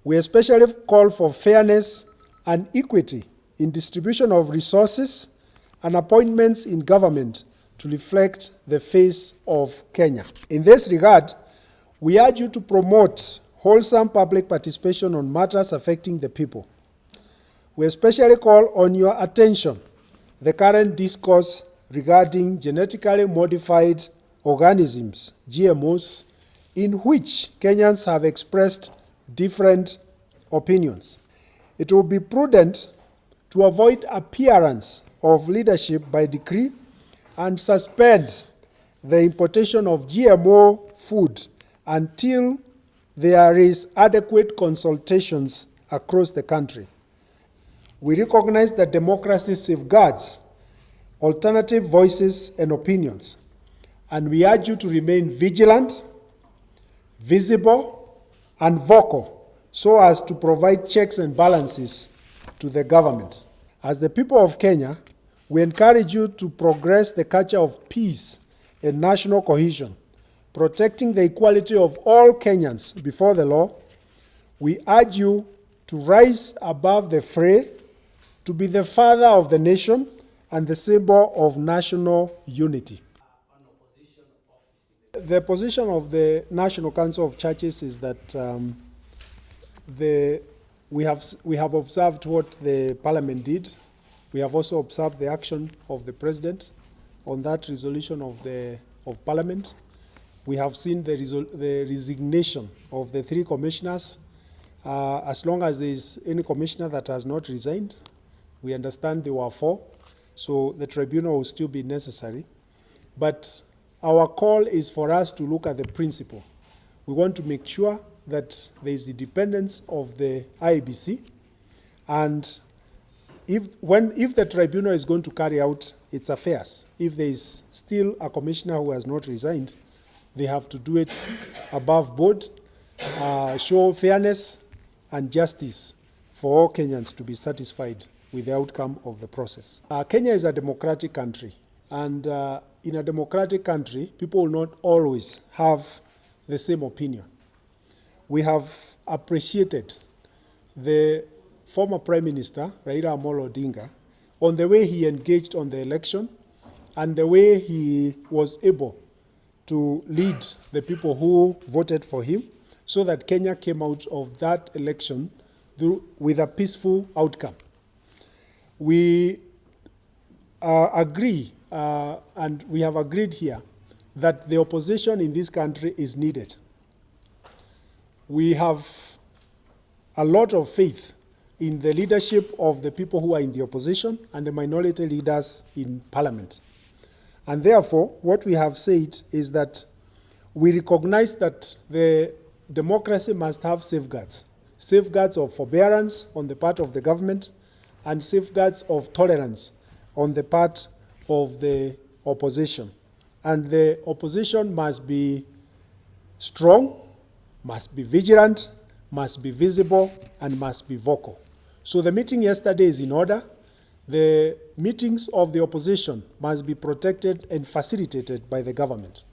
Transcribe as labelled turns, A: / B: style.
A: We especially call for fairness and equity in distribution of resources and appointments in government to reflect the face of Kenya. In this regard, we urge you to promote wholesome public participation on matters affecting the people. We especially call on your attention the current discourse regarding genetically modified organisms, GMOs, in which Kenyans have expressed different opinions. It will be prudent to avoid appearance of leadership by decree and suspend the importation of GMO food until there is adequate consultations across the country. We recognize that democracy safeguards alternative voices and opinions, and we urge you to remain vigilant, visible, and vocal so as to provide checks and balances to the government. As the people of Kenya, we encourage you to progress the culture of peace and national cohesion, protecting the equality of all Kenyans before the law. We urge you to rise above the fray, to be the father of the nation and the symbol of national unity. The position of the National Council of Churches is that we have observed what the Parliament did. We have also observed the action of the President on that resolution of Parliament. We have seen the resignation of the 3 commissioners. As long as there is any commissioner that has not resigned, we understand there were 4, so the tribunal will still be necessary. But our call is for us to look at the principle. We want to make sure that there is independence of the IEBC, and if the tribunal is going to carry out its affairs, if there is still a commissioner who has not resigned, they have to do it above board, show fairness and justice for all Kenyans to be satisfied with the outcome of the process. Kenya is a democratic country, and in a democratic country, people will not always have the same opinion. We have appreciated the former Prime Minister, Raila Amolo Odinga, on the way he engaged on the election and the way he was able to lead the people who voted for him so that Kenya came out of that election with a peaceful outcome. We agree, and we have agreed here, that the opposition in this country is needed. We have a lot of faith in the leadership of the people who are in the opposition and the minority leaders in Parliament. And therefore, what we have said is that we recognize that the democracy must have safeguards. Safeguards of forbearance on the part of the government and safeguards of tolerance on the part of the opposition. And the opposition must be strong, must be vigilant, must be visible, and must be vocal. So the meeting yesterday is in order. The meetings of the opposition must be protected and facilitated by the government.